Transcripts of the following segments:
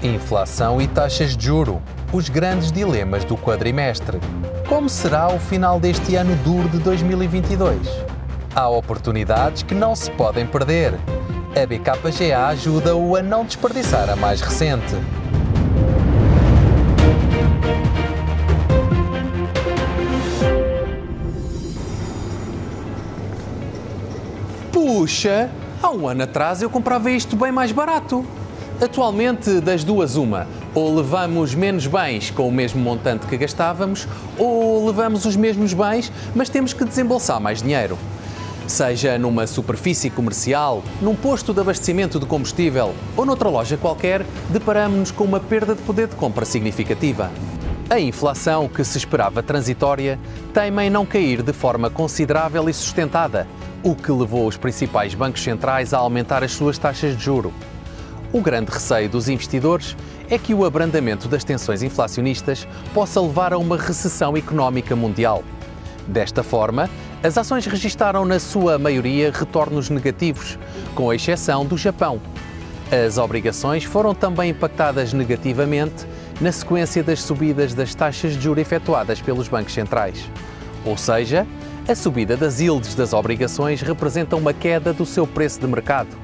Inflação e taxas de juro, os grandes dilemas do quadrimestre. Como será o final deste ano duro de 2022? Há oportunidades que não se podem perder. A BKGA ajuda-o a não desperdiçar a mais recente. Puxa, há um ano atrás eu comprava isto bem mais barato. Atualmente, das duas uma, ou levamos menos bens com o mesmo montante que gastávamos, ou levamos os mesmos bens, mas temos que desembolsar mais dinheiro. Seja numa superfície comercial, num posto de abastecimento de combustível ou noutra loja qualquer, deparamos-nos com uma perda de poder de compra significativa. A inflação, que se esperava transitória, teima em não cair de forma considerável e sustentada, o que levou os principais bancos centrais a aumentar as suas taxas de juro. O grande receio dos investidores é que o abrandamento das tensões inflacionistas possa levar a uma recessão económica mundial. Desta forma, as ações registaram na sua maioria retornos negativos, com exceção do Japão. As obrigações foram também impactadas negativamente na sequência das subidas das taxas de juros efetuadas pelos bancos centrais. Ou seja, a subida das yields das obrigações representa uma queda do seu preço de mercado.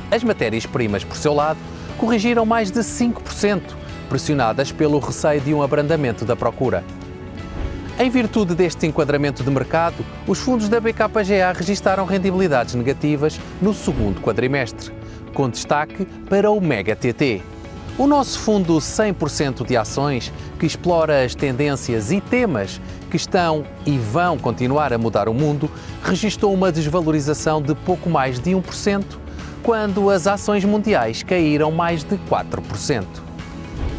As matérias-primas, por seu lado, corrigiram mais de 5%, pressionadas pelo receio de um abrandamento da procura. Em virtude deste enquadramento de mercado, os fundos da BKGA registaram rendibilidades negativas no segundo quadrimestre, com destaque para o Mega-TT. O nosso fundo 100% de ações, que explora as tendências e temas que estão e vão continuar a mudar o mundo, registrou uma desvalorização de pouco mais de 1%, quando as ações mundiais caíram mais de 4%.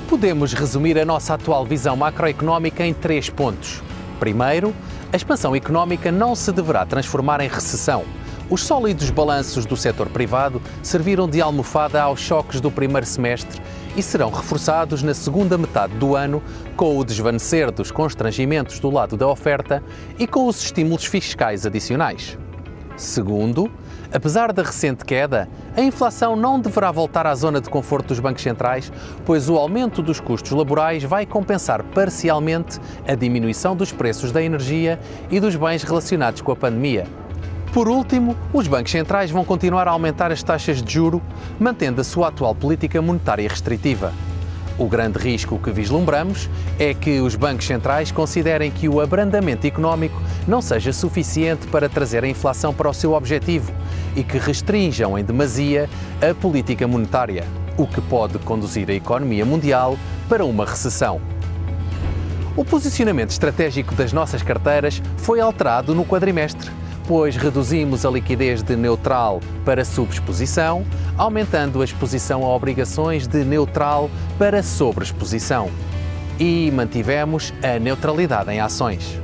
Podemos resumir a nossa atual visão macroeconómica em 3 pontos. Primeiro, a expansão económica não se deverá transformar em recessão. Os sólidos balanços do setor privado serviram de almofada aos choques do primeiro semestre e serão reforçados na segunda metade do ano com o desvanecer dos constrangimentos do lado da oferta e com os estímulos fiscais adicionais. Segundo, apesar da recente queda, a inflação não deverá voltar à zona de conforto dos bancos centrais, pois o aumento dos custos laborais vai compensar parcialmente a diminuição dos preços da energia e dos bens relacionados com a pandemia. Por último, os bancos centrais vão continuar a aumentar as taxas de juro, mantendo a sua atual política monetária restritiva. O grande risco que vislumbramos é que os bancos centrais considerem que o abrandamento económico não seja suficiente para trazer a inflação para o seu objetivo e que restringam em demasia a política monetária, o que pode conduzir a economia mundial para uma recessão. O posicionamento estratégico das nossas carteiras foi alterado no quadrimestre, pois reduzimos a liquidez de neutral para subexposição, aumentando a exposição a obrigações de neutral para sobreexposição. E mantivemos a neutralidade em ações.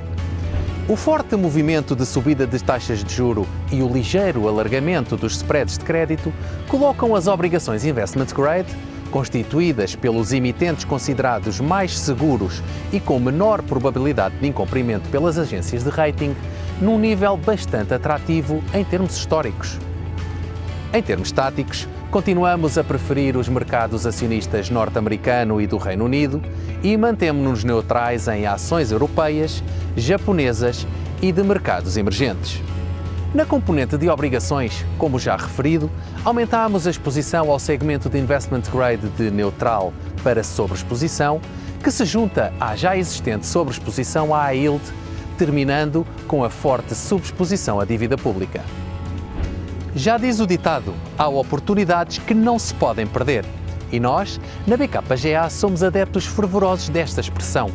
O forte movimento de subida de taxas de juro e o ligeiro alargamento dos spreads de crédito colocam as obrigações investment grade, constituídas pelos emitentes considerados mais seguros e com menor probabilidade de incumprimento pelas agências de rating, num nível bastante atrativo em termos históricos. Em termos táticos, continuamos a preferir os mercados acionistas norte-americano e do Reino Unido e mantemos-nos neutrais em ações europeias, japonesas e de mercados emergentes. Na componente de obrigações, como já referido, aumentámos a exposição ao segmento de investment grade de neutral para sobreexposição, que se junta à já existente sobreexposição à yield, terminando com a forte subexposição à dívida pública. Já diz o ditado, há oportunidades que não se podem perder. E nós, na BKGA, somos adeptos fervorosos desta expressão.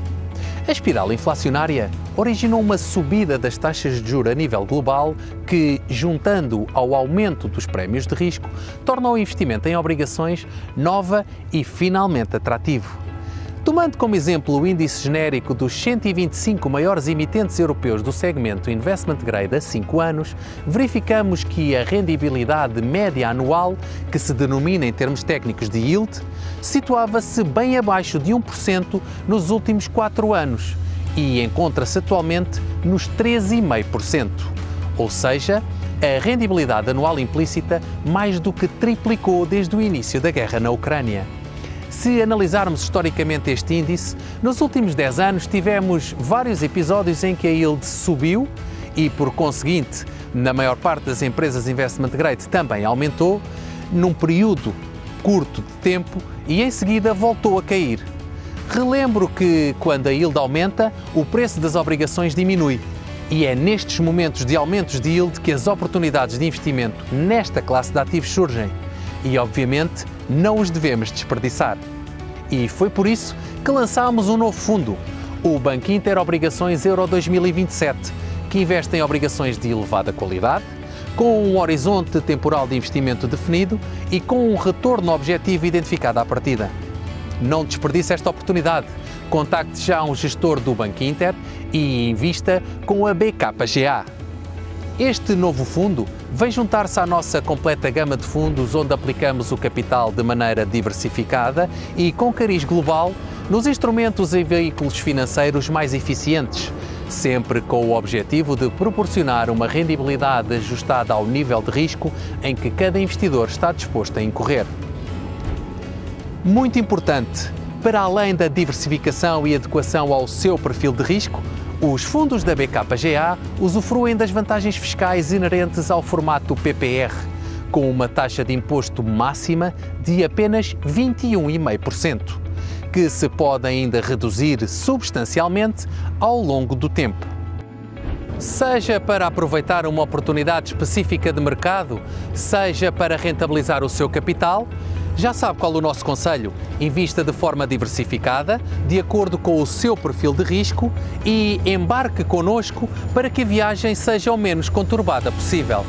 A espiral inflacionária originou uma subida das taxas de juros a nível global que, juntando ao aumento dos prémios de risco, torna o investimento em obrigações nova e finalmente atrativo. Tomando como exemplo o índice genérico dos 125 maiores emitentes europeus do segmento Investment Grade a 5 anos, verificamos que a rendibilidade média anual, que se denomina em termos técnicos de yield, situava-se bem abaixo de 1% nos últimos 4 anos e encontra-se atualmente nos 13,5%. Ou seja, a rendibilidade anual implícita mais do que triplicou desde o início da guerra na Ucrânia. Se analisarmos historicamente este índice, nos últimos 10 anos tivemos vários episódios em que a yield subiu e, por conseguinte, na maior parte das empresas investment grade também aumentou, num período curto de tempo e em seguida voltou a cair. Relembro que, quando a yield aumenta, o preço das obrigações diminui. E é nestes momentos de aumentos de yield que as oportunidades de investimento nesta classe de ativos surgem. E, obviamente, não os devemos desperdiçar. E foi por isso que lançámos um novo fundo, o Banco Inter Obrigações Euro 2027, que investe em obrigações de elevada qualidade, com um horizonte temporal de investimento definido e com um retorno objetivo identificado à partida. Não desperdice esta oportunidade. Contacte já um gestor do Banco Inter e invista com a BKGA. Este novo fundo vem juntar-se à nossa completa gama de fundos, onde aplicamos o capital de maneira diversificada e com cariz global nos instrumentos e veículos financeiros mais eficientes, sempre com o objetivo de proporcionar uma rendibilidade ajustada ao nível de risco em que cada investidor está disposto a incorrer. Muito importante, para além da diversificação e adequação ao seu perfil de risco, os fundos da BKGA usufruem das vantagens fiscais inerentes ao formato PPR, com uma taxa de imposto máxima de apenas 21,5%, que se pode ainda reduzir substancialmente ao longo do tempo. Seja para aproveitar uma oportunidade específica de mercado, seja para rentabilizar o seu capital, já sabe qual o nosso conselho: invista de forma diversificada, de acordo com o seu perfil de risco e embarque connosco para que a viagem seja o menos conturbada possível.